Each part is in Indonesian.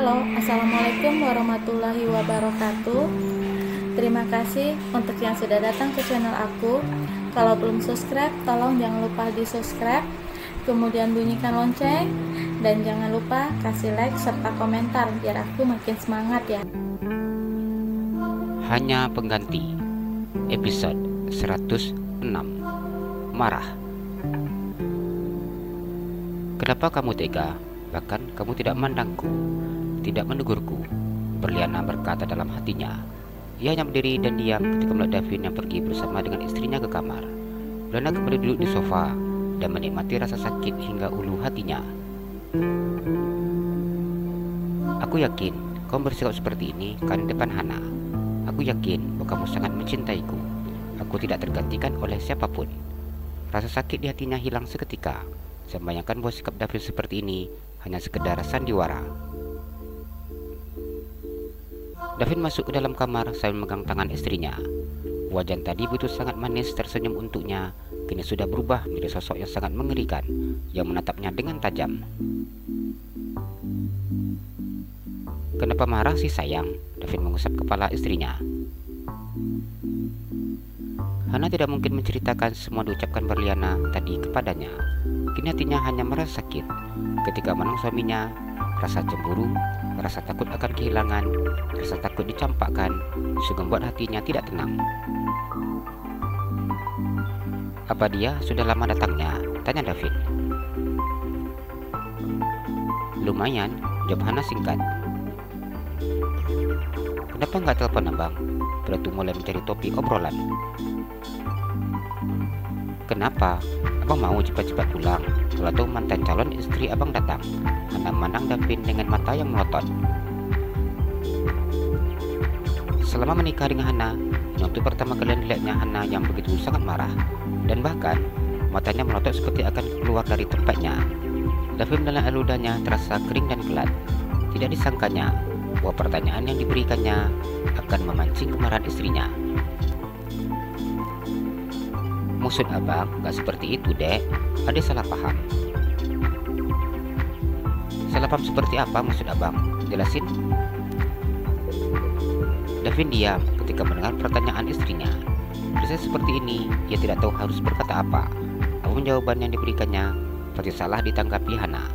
Halo, Assalamualaikum warahmatullahi wabarakatuh. Terima kasih untuk yang sudah datang ke channel aku. Kalau belum subscribe, tolong jangan lupa di subscribe, kemudian bunyikan lonceng, dan jangan lupa kasih like serta komentar biar aku makin semangat ya. Hanya Pengganti, episode 106. Marah. Kenapa kamu tega? Bahkan kamu tidak memandangku, tidak menegurku, Berliana berkata dalam hatinya. Ia hanya berdiri dan diam ketika melihat Davin yang pergi bersama dengan istrinya ke kamar. Berliana kembali duduk di sofa dan menikmati rasa sakit hingga ulu hatinya. Aku yakin kamu bersikap seperti ini karena depan Hana. Aku yakin bahwa kamu sangat mencintaiku. Aku tidak tergantikan oleh siapapun. Rasa sakit di hatinya hilang seketika. Saya membayangkan bahwa sikap Davin seperti ini hanya sekedar sandiwara. Davin masuk ke dalam kamar sambil memegang tangan istrinya. Wajah tadi begitu sangat manis tersenyum untuknya, kini sudah berubah menjadi sosok yang sangat mengerikan, yang menatapnya dengan tajam. Kenapa marah sih sayang? Davin mengusap kepala istrinya. Hana tidak mungkin menceritakan semua diucapkan Berliana tadi kepadanya. Kini hatinya hanya merasa sakit ketika menang suaminya. Rasa cemburu, rasa takut akan kehilangan, rasa takut dicampakkan, sungguh membuat hatinya tidak tenang. Apa dia sudah lama datangnya? Tanya Davin. Lumayan, jawab Hana singkat. Kenapa nggak telepon abang? Berarti mulai mencari topik obrolan. Kenapa? Abang mau cepat-cepat pulang. Kalau tahu mantan calon istri abang datang. Hana memandang Davin dengan mata yang melotot. Selama menikah dengan Hana, ini untuk pertama kali dilihatnya Hana yang begitu sangat marah, dan bahkan matanya melotot seperti akan keluar dari tempatnya. Davin menelan air ludahnya terasa kering dan gelap. Tidak disangkanya bahwa pertanyaan yang diberikannya akan memancing kemarahan istrinya. Maksud abang gak seperti itu, Dek. Ada salah paham. Salah paham seperti apa maksud abang? Jelasin. Davin diam ketika mendengar pertanyaan istrinya. Proses seperti ini, ia tidak tahu harus berkata apa. Apapun jawaban yang diberikannya pasti salah ditanggapi Hana.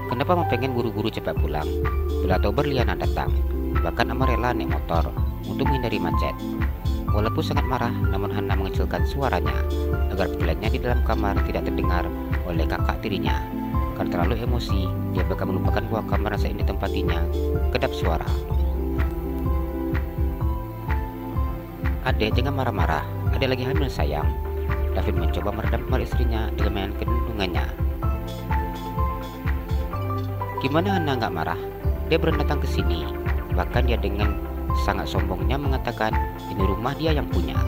Kenapa mau pengen buru-buru cepat pulang? Bila tahu Berliana datang, bahkan Ama rela naik motor untuk menghindari macet. Walaupun sangat marah, namun Hana mengecilkan suaranya agar panggilannya di dalam kamar tidak terdengar oleh kakak tirinya. Karena terlalu emosi, dia bahkan melupakan bahwa kamar saat ini ditempatinya kedap suara. Adek, jangan marah-marah. Adek lagi hamil sayang. Davin mencoba meredam kemarahan istrinya dengan mainkan kandungannya. Gimana Hana nggak marah? Dia baru datang ke sini. Bahkan dia dengan sangat sombongnya mengatakan ini rumah dia yang punya.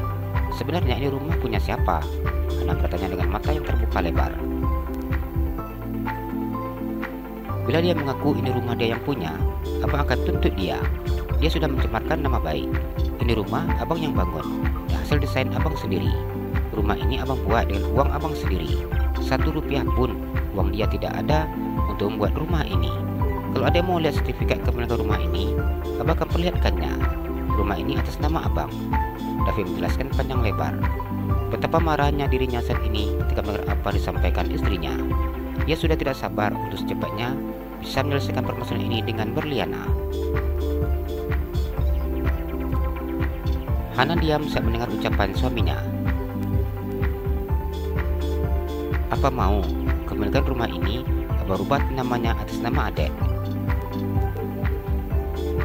Sebenarnya ini rumah punya siapa? Hana bertanya dengan mata yang terbuka lebar. Bila dia mengaku ini rumah dia yang punya, abang akan tuntut dia. Dia sudah mencemarkan nama baik. Ini rumah abang yang bangun, hasil desain abang sendiri. Rumah ini abang buat dengan uang abang sendiri. 1 rupiah pun uang dia tidak ada untuk membuat rumah ini. Kalau ada yang mau lihat sertifikat kepemilikan rumah ini, abang akan perlihatkannya. Rumah ini atas nama abang. Davin menjelaskan panjang lebar betapa marahnya dirinya saat ini ketika mendengar apa disampaikan istrinya. Ia sudah tidak sabar untuk secepatnya bisa menyelesaikan permasalahan ini dengan Berliana. Hana diam saat mendengar ucapan suaminya. Apa mau kepemilikan rumah ini abang rubah namanya atas nama adek?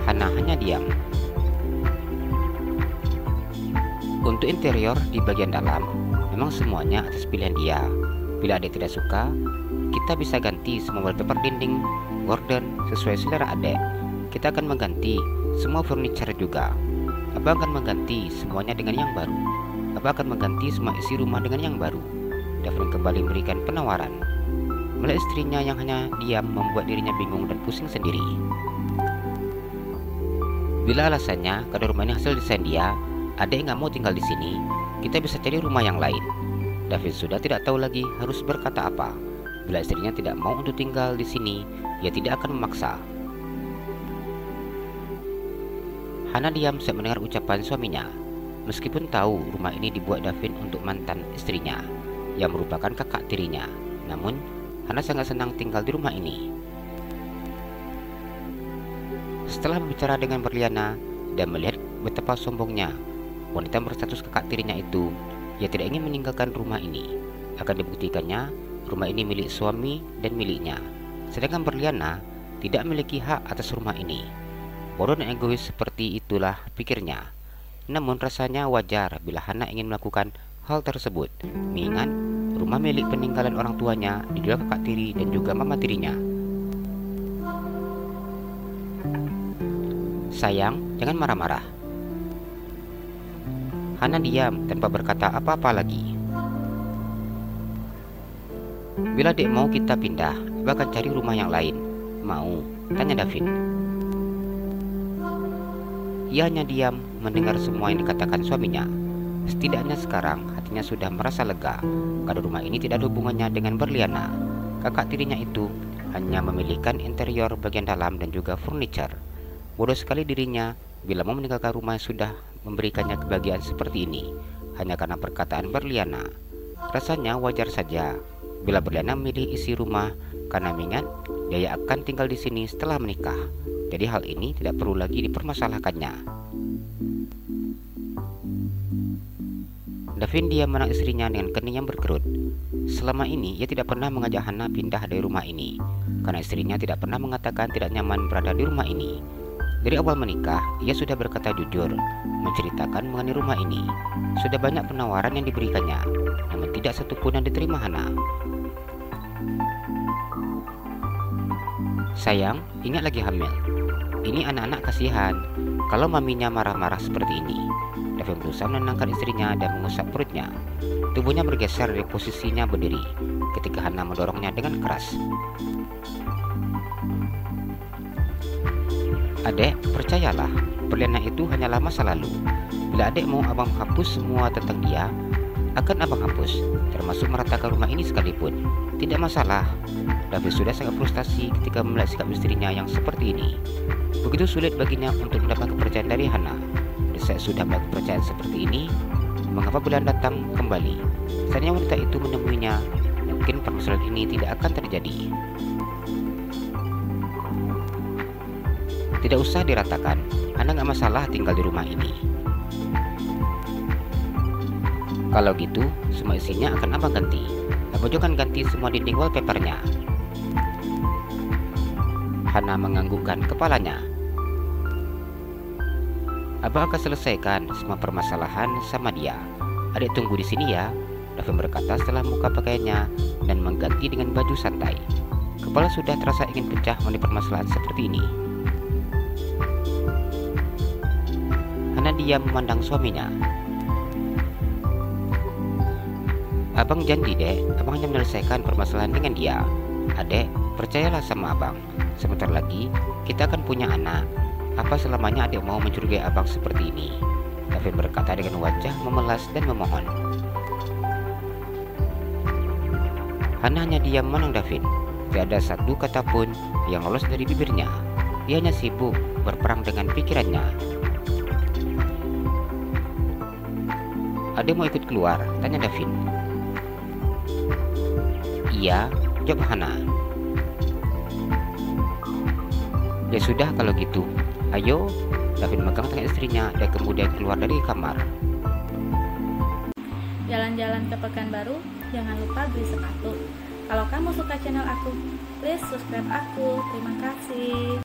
Hana hanya diam. Untuk interior di bagian dalam, memang semuanya atas pilihan dia. Bila adek tidak suka, kita bisa ganti semua wallpaper dinding, gorden sesuai selera adek. Kita akan mengganti semua furniture juga. Abang akan mengganti semuanya dengan yang baru. Abang akan mengganti semua isi rumah dengan yang baru. Davin kembali memberikan penawaran. Melihat istrinya yang hanya diam membuat dirinya bingung dan pusing sendiri. Bila alasannya karena rumah ini hasil desain dia, adek nggak mau tinggal di sini, kita bisa cari rumah yang lain. Davin sudah tidak tahu lagi harus berkata apa. Bila istrinya tidak mau untuk tinggal di sini, ia tidak akan memaksa. Hana diam saat mendengar ucapan suaminya. Meskipun tahu rumah ini dibuat Davin untuk mantan istrinya, yang merupakan kakak tirinya, namun Hana sangat senang tinggal di rumah ini. Setelah berbicara dengan Berliana dan melihat betapa sombongnya wanita berstatus kakak tirinya itu, ia tidak ingin meninggalkan rumah ini. Akan dibuktikannya, rumah ini milik suami dan miliknya, sedangkan Berliana tidak memiliki hak atas rumah ini. Bodoh dan egois seperti itulah pikirnya. Namun rasanya wajar bila Hana ingin melakukan hal tersebut, mengingat rumah milik peninggalan orang tuanya dijual kakak tiri dan juga mama tirinya. Sayang, jangan marah-marah. Hana diam tanpa berkata apa-apa lagi. Bila dek mau kita pindah, bahkan cari rumah yang lain. Mau? Tanya Davin. Ia hanya diam mendengar semua yang dikatakan suaminya. Setidaknya sekarang hatinya sudah merasa lega, karena rumah ini tidak ada hubungannya dengan Berliana. Kakak tirinya itu hanya memilihkan interior bagian dalam dan juga furniture. Bodoh sekali dirinya bila mau meninggalkan rumah yang sudah memberikannya kebahagiaan seperti ini, hanya karena perkataan Berliana. Rasanya wajar saja bila Berliana memilih isi rumah karena mengingat dia akan tinggal di sini setelah menikah. Jadi hal ini tidak perlu lagi dipermasalahkannya. Davin diam menang istrinya dengan kening yang berkerut. Selama ini ia tidak pernah mengajak Hana pindah dari rumah ini, karena istrinya tidak pernah mengatakan tidak nyaman berada di rumah ini. Dari awal menikah, ia sudah berkata jujur, menceritakan mengenai rumah ini. Sudah banyak penawaran yang diberikannya, namun tidak satupun yang diterima Hana. Sayang, ingat lagi hamil. Ini anak-anak kasihan. Kalau maminya marah-marah seperti ini. Davin berusaha menenangkan istrinya dan mengusap perutnya. Tubuhnya bergeser dari posisinya berdiri ketika Hana mendorongnya dengan keras. Adek, percayalah, Berliana itu hanyalah masa lalu. Bila adek mau abang hapus semua tentang dia, akan abang hapus, termasuk meratakan rumah ini sekalipun. Tidak masalah. Davin sudah sangat frustasi ketika melihat sikap istrinya yang seperti ini. Begitu sulit baginya untuk mendapat kepercayaan dari Hana. Dan saat sudah mendapat kepercayaan seperti ini, mengapa bulan datang kembali? Saatnya wanita itu menemuinya, mungkin permasalahan ini tidak akan terjadi. Tidak usah diratakan, Hana gak masalah tinggal di rumah ini. Kalau gitu, semua isinya akan abang ganti. Abang juga akan ganti semua dinding wallpapernya. Hana menganggukkan kepalanya. Abang akan selesaikan semua permasalahan sama dia. Adik tunggu di sini ya, Davin berkata setelah membuka pakaiannya dan mengganti dengan baju santai. Kepala sudah terasa ingin pecah mengenai permasalahan seperti ini. Hana diam memandang suaminya. Abang janji dek, abang hanya menyelesaikan permasalahan dengan dia. Adek, percayalah sama abang. Sebentar lagi kita akan punya anak. Apa selamanya adek mau mencurigai abang seperti ini? Davin berkata dengan wajah memelas dan memohon. Hana hanya diam menang Davin. Tidak ada satu kata pun yang lolos dari bibirnya. Ia hanya sibuk berperang dengan pikirannya. Adek mau ikut keluar? Tanya Davin. Iya, jawab Hana. Ya sudah kalau gitu, ayo. Davin memegang tangan istrinya dan kemudian keluar dari kamar. Jalan-jalan ke Pekanbaru, jangan lupa beli sepatu. Kalau kamu suka channel aku, please subscribe aku. Terima kasih.